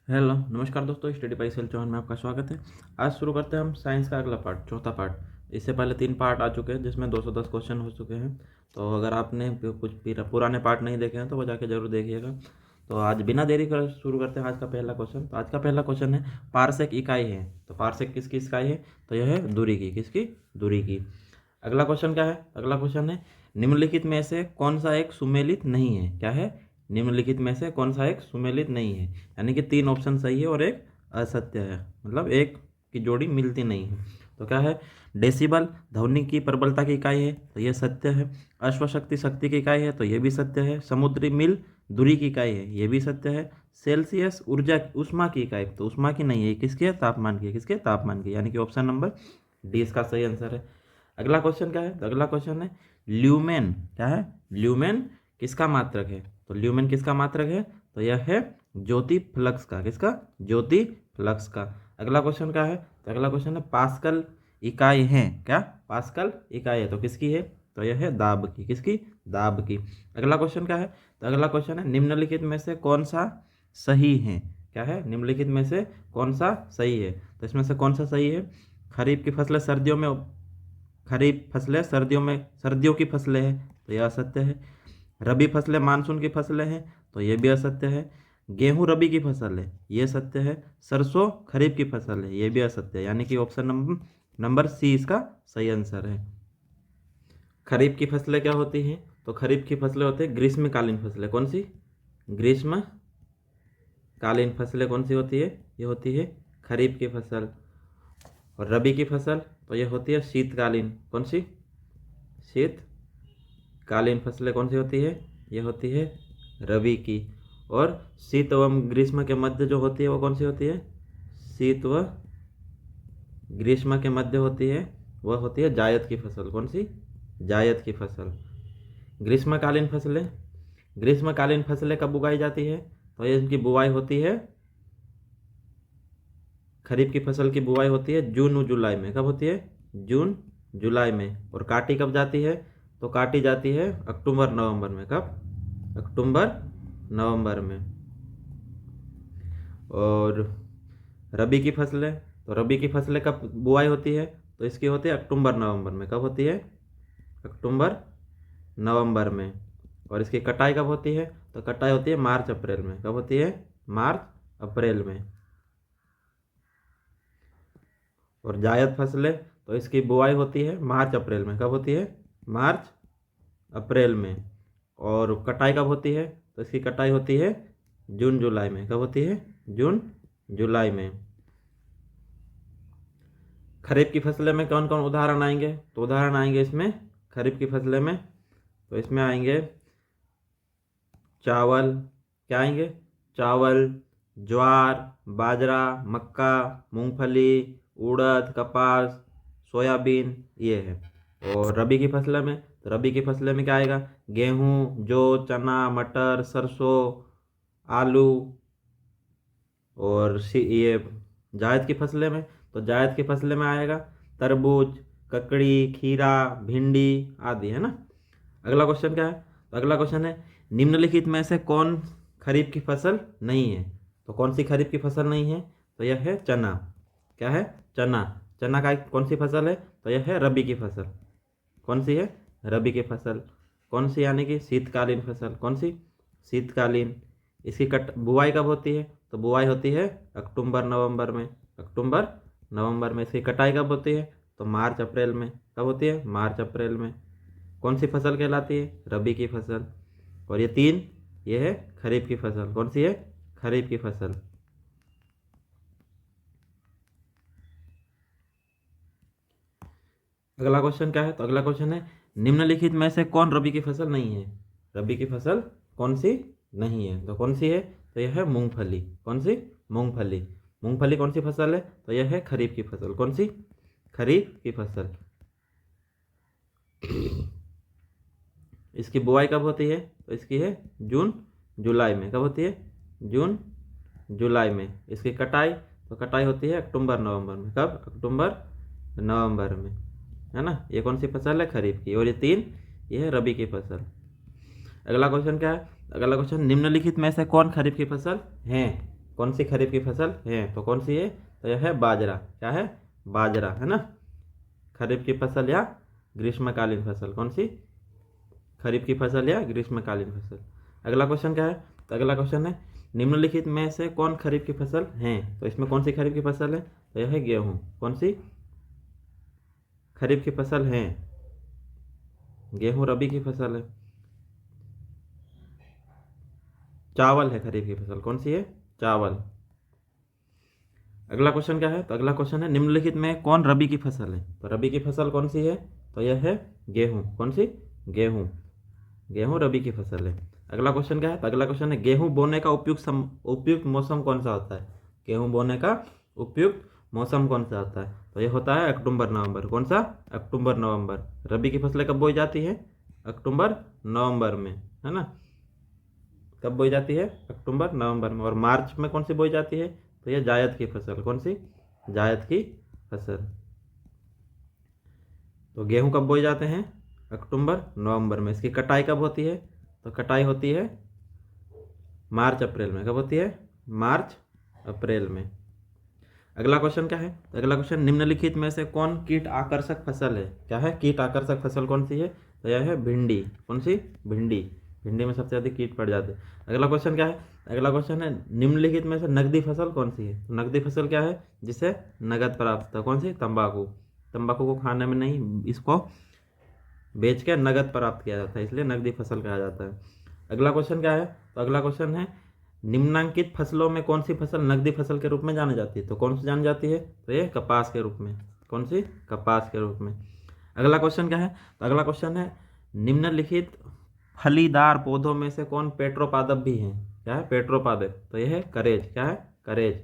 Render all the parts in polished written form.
Hello नमस्कार दोस्तों, study by cell Chauhan में आपका स्वागत है। आज शुरू करते हैं हम साइंस का अगला पार्ट, चौथा पार्ट। इससे पहले 3 पार्ट आ चुके हैं जिसमें 210 क्वेश्चन हो चुके हैं। तो अगर आपने कुछ पुराने पार्ट नहीं देखे हैं तो वो जाके जरूर देखिएगा। तो आज बिना देरी कर शुरू करते हैं आज का पहला क्वेश्चन। तो आज का पहला क्वेश्चन है, पारसेक इकाई है। तो पारसेक किसकी इकाई है? तो यह है दूरी की। किसकी? दूरी की। अगला क्वेश्चन क्या है? अगला क्वेश्चन है, निम्नलिखित में से कौन सा एक सुमेलित नहीं है? क्या है? निम्नलिखित में से कौन सा एक सुमेलित नहीं है? यानी कि 3 ऑप्शन सही है और एक असत्य है, मतलब एक की जोड़ी मिलती नहीं है। तो क्या है? डेसिबल ध्वनि की प्रबलता की इकाई है, तो यह सत्य है। अश्वशक्ति शक्ति की इकाई है, तो यह भी सत्य है। समुद्री मील दूरी की इकाई है, यह भी सत्य है। सेल्सियस ऊर्जा उष्मा की इकाई, तो उष्मा की नहीं है, किसकी है? तापमान की। किसके? तापमान की। यानी कि ऑप्शन नंबर डी इसका सही आंसर है। अगला क्वेश्चन क्या है? अगला क्वेश्चन है, ल्यूमेन। क्या है? ल्यूमेन किसका मात्रक है? तो ल्यूमेन किसका मात्रक है? तो यह है ज्योति फ्लक्स का। किसका? ज्योति फ्लक्स का। अगला क्वेश्चन क्या है? तो अगला क्वेश्चन है, पास्कल इकाई है। क्या? पास्कल इकाई है, तो किसकी है? तो यह है दाब की। किसकी? दाब की। अगला क्वेश्चन क्या है? तो अगला क्वेश्चन है, निम्नलिखित में से कौन सा सही है? क्या है? निम्नलिखित में से कौन सा सही है? तो इसमें से कौन सा सही है? खरीफ की फसलें सर्दियों में, खरीफ फसलें सर्दियों की फसलें हैं, तो यह असत्य है। रबी फसलें मानसून की फसलें हैं, तो यह भी असत्य है। गेहूं रबी की फसल है, यह सत्य है। सरसों खरीफ की फसल है, यह भी असत्य है। यानी कि ऑप्शन नंबर सी इसका सही आंसर है। खरीफ की फसलें क्या होती हैं? तो खरीफ की फसलें होती है ग्रीष्मकालीन फसलें। कौन सी? ग्रीष्मकालीन फसलें कौन सी होती है? ये होती है खरीफ की फसल। और रबी की फसल तो ये होती है शीतकालीन। कौन सी? शीतकालीन फसलें कौन सी होती है? ये होती है रबी की। और शीत एवं ग्रीष्म के मध्य जो होती है वो कौन सी होती है? शीत व ग्रीष्म के मध्य होती है, वह होती है जायद की फसल। कौन सी? जायद की फसल। ग्रीष्मकालीन फसलें, ग्रीष्मकालीन फसलें कब उगाई जाती है? तो ये इनकी बुआई होती है, खरीफ की फसल की बुआई होती है जून और जुलाई में। कब होती है? जून जुलाई में। और काटी कब जाती है? तो काटी जाती है अक्टूबर नवंबर में। कब? अक्टूबर नवंबर में। और रबी की फसलें, तो रबी की फसलें कब बुआई होती है? तो इसकी होती है अक्टूबर नवंबर में। कब होती है? अक्टूबर नवंबर में। और इसकी कटाई कब होती है? तो कटाई होती है मार्च अप्रैल में। कब होती है? मार्च अप्रैल में। और जायद फसलें, तो इसकी बुआई होती है मार्च अप्रैल में। कब होती है? मार्च अप्रैल में। और कटाई कब होती है? तो इसकी कटाई होती है जून जुलाई में। कब होती है? जून जुलाई में। खरीफ की फसलें में कौन कौन उदाहरण आएंगे? तो उदाहरण आएंगे इसमें खरीफ की फसलें में, तो इसमें आएंगे चावल। क्या आएंगे? चावल, ज्वार, बाजरा, मक्का, मूंगफली, उड़द, कपास, सोयाबीन, ये है। और रबी की फसलें में, तो रबी की फसलें में क्या आएगा? गेहूं, जौ, चना, मटर, सरसों, आलू। और ये जायद की फसलें में, तो जायद की फसलें में आएगा तरबूज, ककड़ी, खीरा, भिंडी आदि, है ना। अगला क्वेश्चन क्या है? तो अगला क्वेश्चन है, निम्नलिखित में से कौन खरीफ की फसल नहीं है? तो कौन सी खरीफ की फसल नहीं है? तो यह है चना। क्या है? चना। चना का कौन सी फसल है? तो यह है रबी की फसल। कौन सी है? रबी की फसल। कौन सी? यानी कि शीतकालीन फसल। कौन सी? शीतकालीन। इसकी बुआई कब होती है? तो बुआई होती है अक्टूबर नवंबर में। अक्टूबर नवंबर में। इसकी कटाई कब होती है? तो मार्च अप्रैल में। कब होती है? मार्च अप्रैल में। कौन सी फसल कहलाती है? रबी की फसल। और ये 3, ये है खरीफ की फसल। कौन सी है? खरीफ की फसल। अगला क्वेश्चन क्या है? तो अगला क्वेश्चन है, निम्नलिखित में से कौन रबी की फसल नहीं है? रबी की फसल कौन सी नहीं है? तो कौन सी है? तो यह है मूंगफली। कौन सी? मूंगफली। मूंगफली कौन सी फसल है? तो यह है खरीफ की फसल। कौन सी? खरीफ की फसल। इसकी बुआई कब होती है? तो इसकी है जून जुलाई में। कब होती है? जून जुलाई में। इसकी कटाई, तो कटाई होती है अक्टूबर नवंबर में। कब? अक्टूबर नवंबर में, है ना। ये कौन सी फसल है? खरीफ की। और ये 3, ये है रबी की फसल। अगला क्वेश्चन क्या है? अगला क्वेश्चन, निम्नलिखित में से कौन खरीफ की फसल है? कौन सी खरीफ की फसल है, तो कौन सी है, तो यह है बाजरा। क्या है, बाजरा है ना। खरीफ की फसल या ग्रीष्मकालीन फसल, कौन सी, खरीफ की फसल या ग्रीष्मकालीन फसल। अगला क्वेश्चन क्या है, तो अगला क्वेश्चन है निम्नलिखित में से कौन खरीफ की फसल है, तो इसमें कौन सी खरीफ की फसल है, तो यह है गेहूं। कौन सी खरीफ की फसल है, गेहूं रबी की फसल है। चावल है खरीफ की फसल, कौन सी है, चावल। अगला क्वेश्चन क्या है, तो अगला क्वेश्चन है निम्नलिखित में कौन रबी की फसल है, तो रबी की फसल कौन सी है, तो यह है गेहूं। कौन सी, गेहूं। गेहूं रबी की फसल है। अगला क्वेश्चन क्या है, तो अगला क्वेश्चन है गेहूं बोने का उपयुक्त मौसम कौन सा होता है, गेहूं बोने का उपयुक्त मौसम कौन सा होता है, तो यह होता है अक्टूबर नवंबर। कौन सा, अक्टूबर नवंबर। रबी की फसलें कब बोई जाती है, अक्टूबर नवंबर में, है ना। कब बोई जाती है, अक्टूबर नवंबर में। और मार्च में कौन सी बोई जाती है, तो यह जायद की फसल। कौन सी, जायद की फसल। तो गेहूं कब बोए जाते हैं, अक्टूबर नवंबर में। इसकी कटाई कब होती है, तो कटाई होती है मार्च अप्रैल में। कब होती है, मार्च अप्रैल में। अगला क्वेश्चन क्या है, तो अगला क्वेश्चन निम्नलिखित में से कौन कीट आकर्षक फसल है। क्या है, कीट आकर्षक फसल कौन सी है, तो यह है भिंडी। कौन सी, भिंडी। भिंडी में सबसे अधिक कीट पड़ जाते हैं। अगला क्वेश्चन क्या है, अगला क्वेश्चन है निम्नलिखित में से नकदी फसल कौन सी है। तो नकदी फसल क्या है, जिसे नगद प्राप्त है। कौन सी, तंबाकू। तंबाकू को खाने में नहीं, इसको बेच के नगद प्राप्त किया जाता है, इसलिए नकदी फसल कहा जाता है। अगला क्वेश्चन क्या है, तो अगला क्वेश्चन है निम्नांकित फसलों में कौन सी फसल नकदी फसल के रूप में जानी जाती है, तो कौन सी जानी जाती है, तो ये कपास के रूप में। कौन सी, कपास के रूप में। अगला क्वेश्चन क्या है, तो अगला क्वेश्चन है निम्नलिखित फलीदार पौधों में से कौन पेट्रोपादप भी है। क्या है, पेट्रोपादप, तो यह है करेज। क्या है, करेज।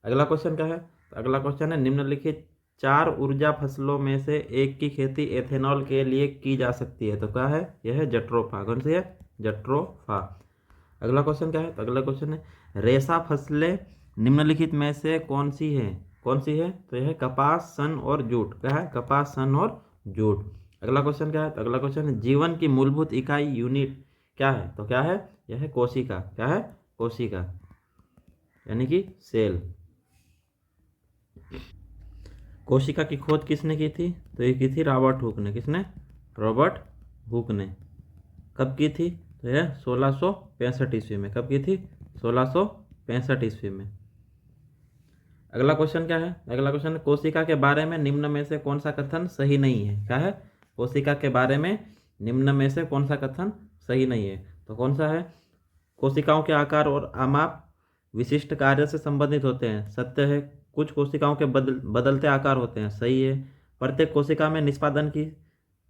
अगला क्वेश्चन क्या है, तो अगला क्वेश्चन है निम्नलिखित 4 ऊर्जा फसलों में से एक की खेती एथेनॉल के लिए की जा सकती है, तो क्या है, यह है जट्रोफा। कौन सी है, जट्रोफा। अगला क्वेश्चन क्या है, तो अगला क्वेश्चन है रेशा फसलें निम्नलिखित में से कौन सी है। कौन सी है, तो यह है कपास, सन और जूट। क्या है, कपास, सन और जूट। अगला क्वेश्चन क्या है, तो अगला क्वेश्चन है जीवन की मूलभूत इकाई यूनिट क्या है, तो क्या है, यह है कोशिका। क्या है, कोशिका, यानी कि सेल। कोशिका की खोज किसने की थी, तो ये की थी रॉबर्ट हुक ने। किसने, रॉबर्ट हुक ने। कब की थी, तो यह 1665 ईस्वी में। कब की थी, 1665 ईस्वी में। अगला क्वेश्चन क्या है, अगला क्वेश्चन है कोशिका के बारे में निम्न में से कौन सा कथन सही नहीं है। क्या है, कोशिका के बारे में निम्न में से कौन सा कथन सही नहीं है, तो कौन सा है, कोशिकाओं के आकार और आमाप विशिष्ट कार्य से संबंधित होते हैं। सत्य है। कुछ कोशिकाओं के बदलते आकार होते हैं। सही है। प्रत्येक कोशिका में निष्पादन की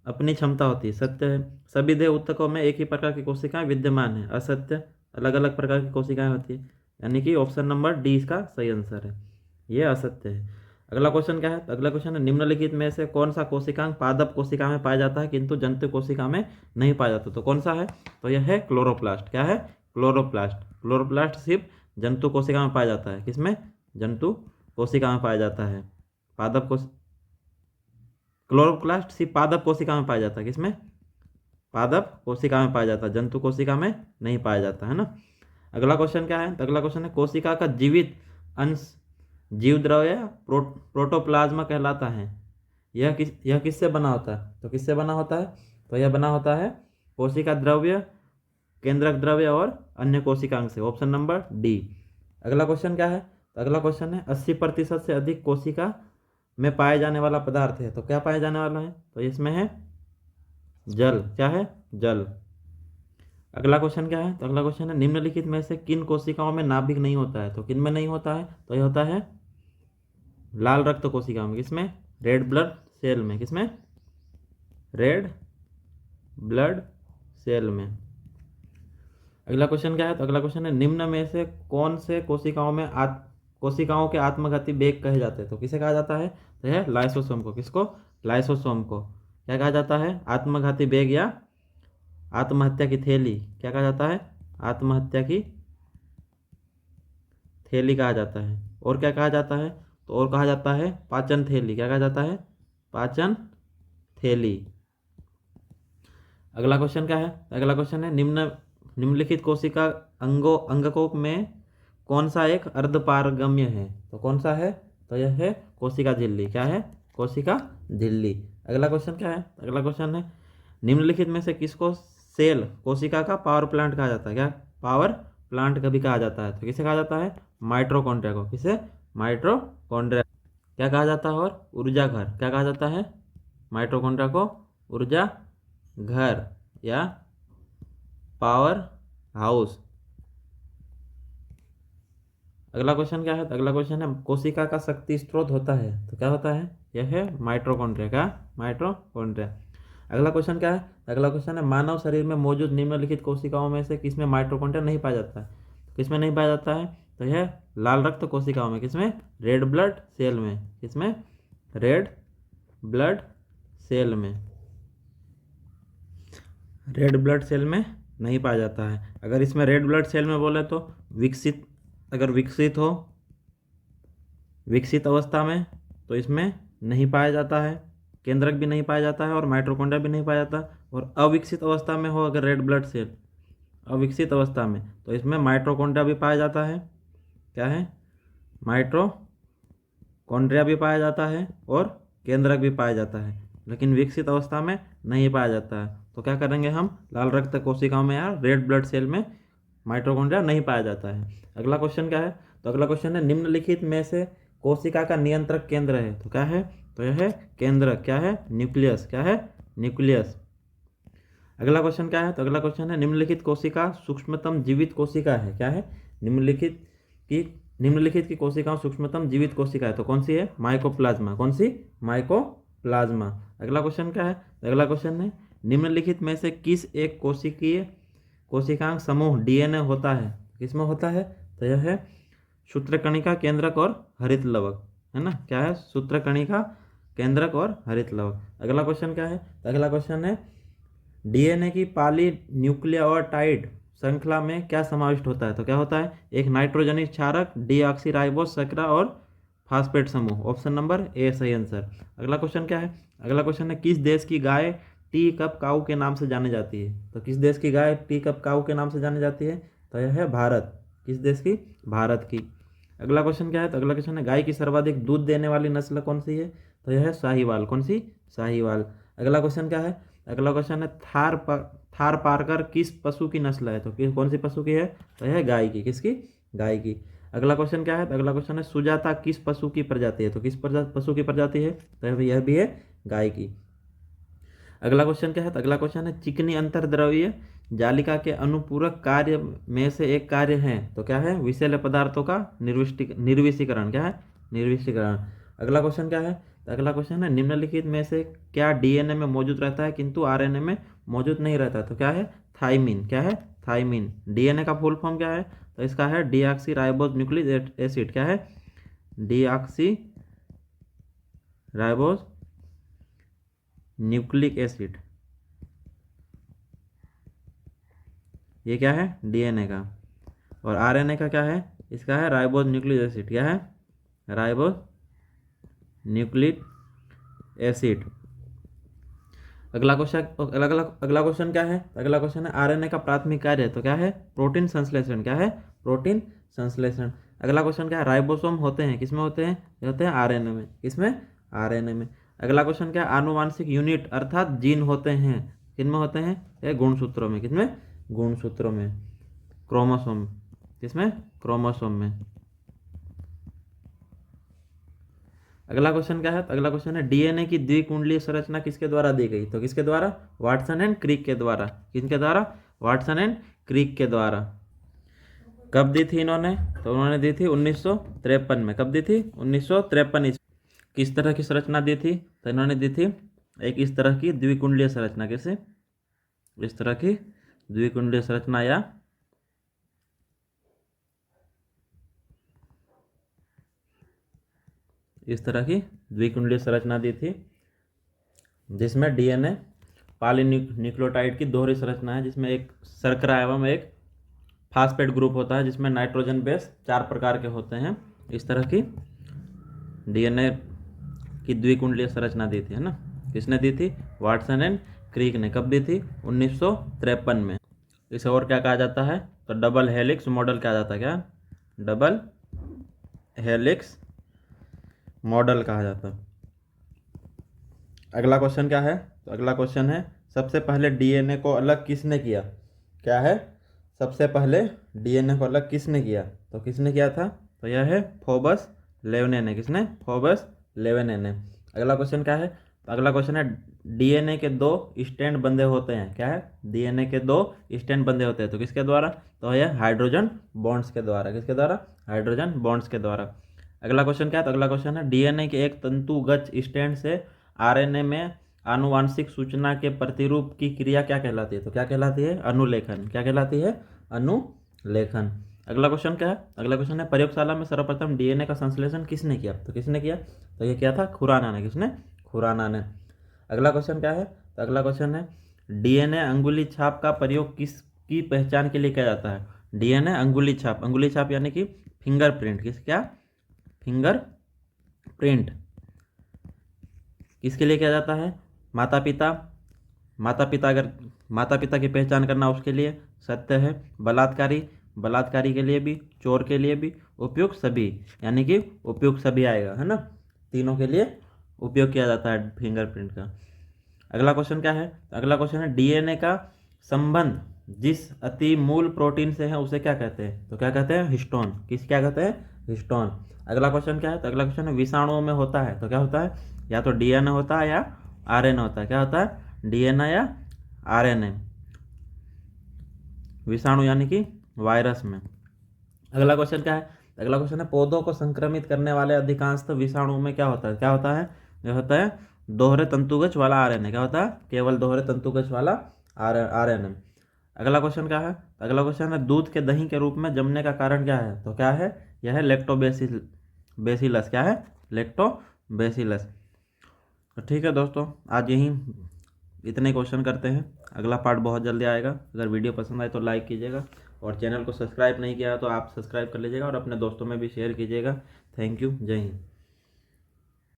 अपनी क्षमता होती है। सत्य है। सभी देह ऊतकों में एक ही प्रकार की कोशिकाएं विद्यमान है। असत्य, अलग अलग प्रकार की कोशिकाएं होती है, यानी कि ऑप्शन नंबर डी इसका सही आंसर है, ये असत्य है। अगला क्वेश्चन क्या है, तो अगला क्वेश्चन है निम्नलिखित में से कौन सा कोशिकांग पादप कोशिका में पाया जाता है किंतु जंतु कोशिका में नहीं पाया जाता, तो कौन सा है, तो यह है क्लोरोप्लास्ट। क्या है, क्लोरोप्लास्ट। क्लोरोप्लास्ट सिर्फ जंतु कोशिका में पाया जाता है। किसमें, जंतु कोशिका में पाया जाता है। पादप कोश क्लोरोप्लास्ट सिर्फ पादप कोशिका में पाया जाता है। किसमें, पादप कोशिका में पाया जाता है, जंतु कोशिका में नहीं पाया जाता है ना। अगला क्वेश्चन क्या है, तो अगला क्वेश्चन है कोशिका का जीवित अंश जीव द्रव्य प्रोटोप्लाज्मा कहलाता है। यह किससे बना होता है, तो किससे बना होता है, तो यह बना होता है कोशिका द्रव्य, केंद्रक द्रव्य और अन्य कोशिकांग से। Option number D. अगला क्वेश्चन क्या है, तो अगला क्वेश्चन है 80% से अधिक कोशिका में पाए जाने वाला पदार्थ है, तो क्या पाया जाने वाला है, तो इसमें है जल। क्या है, जल। अगला क्वेश्चन क्या है, तो अगला क्वेश्चन है निम्नलिखित में से किन कोशिकाओं में नाभिक नहीं होता है, तो किन में नहीं होता है, तो यह होता है लाल रक्त कोशिका में। किसमें, रेड ब्लड सेल में। किसमें, रेड ब्लड सेल में। अगला क्वेश्चन क्या है, तो अगला क्वेश्चन है निम्न में से कौन से कोशिकाओं के आत्मघाती वेग कहे जाते हैं, तो किसे कहा जाता है, तो यह लाइसोसोम को। किसको, लाइसोसोम को क्या कहा जाता है, आत्मघाती वेग या आत्महत्या की थैली क्या कहा जाता है, आत्महत्या की थैली कहा जाता है। और क्या कहा जाता है, तो और कहा जाता है पाचन थैली। क्या कहा जाता है, पाचन थैली। अगला क्वेश्चन क्या है, अगला क्वेश्चन है निम्नलिखित कोशिका अंगकों में कौन सा एक अर्धपारगम्य है? तो कौन सा है? तो यह है कोशिका झिल्ली। क्या है? कोशिका झिल्ली। अगला क्वेश्चन क्या है? अगला क्वेश्चन है निम्नलिखित में से किसको सेल कोशिका का पावर प्लांट कहा जाता है? क्या पावर प्लांट कभी कहा जाता है? तो किसे कहा जाता है? माइटोकॉन्ड्रिया को। किसे? माइटोकॉन्ड्रिया। क्या कहा जाता है? और ऊर्जा घर। क्या कहा जाता है? माइटोकॉन्ड्रिया को ऊर्जा घर या पावर हाउस। अगला क्वेश्चन क्या है? अगला क्वेश्चन है कोशिका का शक्ति स्रोत होता है तो क्या होता है? यह है माइटोकॉन्ड्रिया। क्या? माइटोकॉन्ड्रिया। अगला क्वेश्चन क्या है? अगला क्वेश्चन है मानव शरीर में मौजूद निम्नलिखित कोशिकाओं में से किसमें माइटोकॉन्ड्रिया नहीं पाया जाता है? किसमें नहीं पाया जाता है? तो यह लाल रक्त कोशिकाओं में। किसमें? रेड ब्लड सेल में। किसमें? रेड ब्लड सेल में। रेड ब्लड सेल में नहीं पाया जाता है। अगर इसमें रेड ब्लड सेल में बोले तो विकसित, अगर विकसित अवस्था में तो इसमें नहीं पाया जाता है, केंद्रक भी नहीं पाया जाता है और माइटोकॉन्ड्रिया भी नहीं पाया जाता। और अविकसित अवस्था में हो अगर रेड ब्लड सेल, अविकसित अवस्था में, तो इसमें माइटोकॉन्ड्रिया भी पाया जाता है। क्या है? माइटोकॉन्ड्रिया भी पाया जाता है और केंद्रक भी पाया जाता है, लेकिन विकसित अवस्था में नहीं पाया जाता है। तो क्या करेंगे हम? लाल रक्त कोशिकाओं में या रेड ब्लड सेल में माइटोकॉन्ड्रिया नहीं पाया जाता है। अगला क्वेश्चन क्या है? तो अगला क्वेश्चन है निम्नलिखित में से कोशिका का नियंत्रक केंद्र है तो क्या है? तो यह है केंद्रक। क्या है? न्यूक्लियस। क्या है? न्यूक्लियस। अगला क्वेश्चन क्या है? तो अगला क्वेश्चन है निम्नलिखित कोशिका सूक्ष्मतम जीवित कोशिका है। क्या है? निम्नलिखित की कोशिकाओं सूक्ष्मतम जीवित कोशिका है तो कौन सी है? माइकोप्लाज्मा। कौन सी? माइकोप्लाज्मा। अगला क्वेश्चन क्या है? अगला क्वेश्चन है निम्नलिखित में से किस एक कोशिकांग समूह डीएनए होता है? किसमें होता है? तो यह है सूत्रकणिका, केंद्रक और हरित लवक। है ना? क्या है? सूत्रकणिका, केंद्रक और हरित लवक। अगला क्वेश्चन क्या है? अगला क्वेश्चन है डीएनए की पॉलीन्यूक्लियोटाइड श्रृंखला में क्या समाविष्ट होता है? तो क्या होता है? एक नाइट्रोजनी क्षारक, डीऑक्सीराइबोस शर्करा और फास्फेट समूह। ऑप्शन नंबर ए सही आंसर। अगला क्वेश्चन क्या है? अगला क्वेश्चन है किस देश की गाय टी कप काऊ के नाम से जानी जाती है? तो किस देश की गाय टी कप काऊ के नाम से जानी जाती है? तो यह है भारत। किस देश की? भारत की। अगला क्वेश्चन क्या है? तो अगला क्वेश्चन है गाय की सर्वाधिक दूध देने वाली नस्ल कौन सी है? तो यह है शाहीवाल। कौन सी? शाहीवाल। अगला क्वेश्चन क्या है? अगला क्वेश्चन है थार पारकर किस पशु की नस्ल है? तो कौन सी पशु की है? तो यह है गाय की। किसकी? गाय की। अगला क्वेश्चन क्या है? तो अगला क्वेश्चन है सुजाता किस पशु की प्रजाति है? तो किस पशु की प्रजाति है? तो यह भी है गाय की। अगला क्वेश्चन क्या है? तो अगला क्वेश्चन है चिकनी अंतर्द्रव्यीय जालिका के अनुपूरक कार्य में से एक कार्य है तो क्या है? विषैले पदार्थों का निर्विषीकरण। क्या है? निर्विषीकरण। अगला क्वेश्चन क्या है? तो अगला क्वेश्चन है निम्नलिखित में से क्या डीएनए में मौजूद रहता है किंतु आरएनए में मौजूद नहीं रहता? तो क्या है? थाइमिन। क्या है? थाइमिन। डीएनए का फुल फॉर्म क्या है? तो इसका है डीऑक्सी राइबोज न्यूक्लिक एसिड। क्या है? Deoxy ribose nucleic acid. ये क्या है? डीएनए का। और आरएनए का क्या है? इसका है राइबोज न्यूक्लिक एसिड। क्या है? Ribose nucleic acid. अगला क्वेश्चन क्या है? अगला क्वेश्चन है आरएनए का प्राथमिक कार्य है तो क्या है? प्रोटीन संश्लेषण। क्या है? प्रोटीन संश्लेषण। अगला क्वेश्चन क्या है? राइबोसोम होते हैं किसमें होते हैं? ये होते हैं आरएनए में। किसमें? आरएनए में। अगला क्वेश्चन क्या है? आनुवांशिक यूनिट अर्थात जीन होते हैं किनमें होते हैं? ये गुणसूत्रों में। किसमें? गुणसूत्रों में। क्रोमोसोम। किसमें? क्रोमोसोम में। अगला क्वेश्चन क्या है? तो अगला क्वेश्चन है डीएनए की द्विकुंडलीय संरचना किसके द्वारा दी गई? तो किसके द्वारा? वाटसन एंड क्रिक के द्वारा। किसके द्वारा? वाटसन एंड क्रिक के द्वारा। कब दी थी इन्होंने? तो उन्होंने दी थी 1953 में। कब दी थी? 1953 ईस्वी। किस तरह की संरचना दी थी? तो इन्होंने दी थी एक इस तरह की द्विकुंडलीय संरचना। कैसे? इस तरह की द्विकुंडलीय संरचना या इस तरह की द्विकुंडलीय संरचना दी थी जिसमें डीएनए पॉलीन्यूक्लियोटाइड की दोहरी संरचना है जिसमें एक शर्करा एवं एक फास्फेट ग्रुप होता है जिसमें नाइट्रोजन बेस 4 प्रकार के होते हैं। इस तरह की डीएनए की द्विकुंडलीय संरचना दी थी। है ना? किसने दी थी? वाटसन एंड क्रिक ने। कब दी थी? 1953 में। इसे और क्या कहा जाता है? तो डबल हेलिक्स मॉडल कहा जाता है। क्या? डबल हेलिक्स मॉडल कहा जाता है। अगला क्वेश्चन क्या है? तो अगला क्वेश्चन है सबसे पहले डीएनए को अलग किसने किया? क्या है? सबसे पहले डीएनए को अलग किसने किया? तो किसने किया था? तो यह है फोबस लेवेनेने। किसने? फोबस लेवेनेने। अगला क्वेश्चन क्या है? तो अगला क्वेश्चन है डीएनए के दो स्टैंड बंधे होते हैं। क्या है? डीएनए के दो स्टैंड बंधे होते हैं, तो किसके द्वारा? तो यह हाइड्रोजन बॉन्ड्स के द्वारा। किसके द्वारा? हाइड्रोजन बॉन्ड्स के द्वारा। अगला क्वेश्चन क्या है? तो अगला क्वेश्चन है डीएनए के एक तंतुगत स्टैंड से आरएनए में आनुवांशिक सूचना के प्रतिरूप की क्रिया क्या कहलाती है? तो क्या कहलाती है? अनुलेखन। क्या कहलाती है? अनुलेखन। अगला क्वेश्चन क्या है? अगला क्वेश्चन है प्रयोगशाला में सर्वप्रथम डीएनए का संश्लेषण किसने किया? तो किसने किया? तो ये किया था खुराना ने। किसने? खुराना ने। अगला क्वेश्चन क्या है? तो अगला क्वेश्चन है डीएनए अंगुली छाप का प्रयोग किसकी पहचान के लिए किया जाता है? डीएनए अंगुली छाप। अंगुली छाप यानी कि फिंगरप्रिंट। किस? क्या? फिंगर प्रिंट किसके लिए किया जाता है? माता पिता। अगर माता पिता की पहचान करना उसके लिए सत्य है। बलात्कारी के लिए भी, चोर के लिए भी, उपयुक्त सभी, यानी कि उपयुक्त सभी आएगा, है ना। तीनों के लिए उपयोग किया जाता है फिंगरप्रिंट का। अगला क्वेश्चन क्या है? अगला क्वेश्चन है डीएनए का संबंध जिस अति मूल प्रोटीन से है उसे क्या कहते हैं? तो क्या कहते हैं? हिस्टोन। क्या कहते हैं? हिस्टोन। अगला क्वेश्चन क्या है? तो अगला क्वेश्चन है विषाणुओं में होता है, तो क्या होता है? या तो डीएनए होता है या आरएनए होता है। क्या होता है? डीएनए या आरएनए। विषाणु यानी कि वायरस में। अगला क्वेश्चन क्या है? अगला क्वेश्चन है पौधों को संक्रमित करने वाले अधिकांशतः विषाणु में क्या होता है? क्या होता है? यह होता है दोहरे तंतुगज वाला आरएनए। क्या होता है? केवल दोहरे तंतुगज वाला आरएनए। अगला क्वेश्चन क्या है? अगला क्वेश्चन है दूध के दही के रूप में जमने का कारण क्या है? तो क्या है? यह है लैक्टोबैसिलस। क्या है? लैक्टोबैसिलस। तो ठीक है दोस्तों, आज यहीं इतने क्वेश्चन करते हैं। अगला पार्ट बहुत जल्दी आएगा। अगर वीडियो पसंद आए तो लाइक कीजिएगा, और चैनल को सब्सक्राइब नहीं किया तो आप सब्सक्राइब कर लीजिएगा, और अपने दोस्तों में भी शेयर कीजिएगा। Thank you. जय हिंद।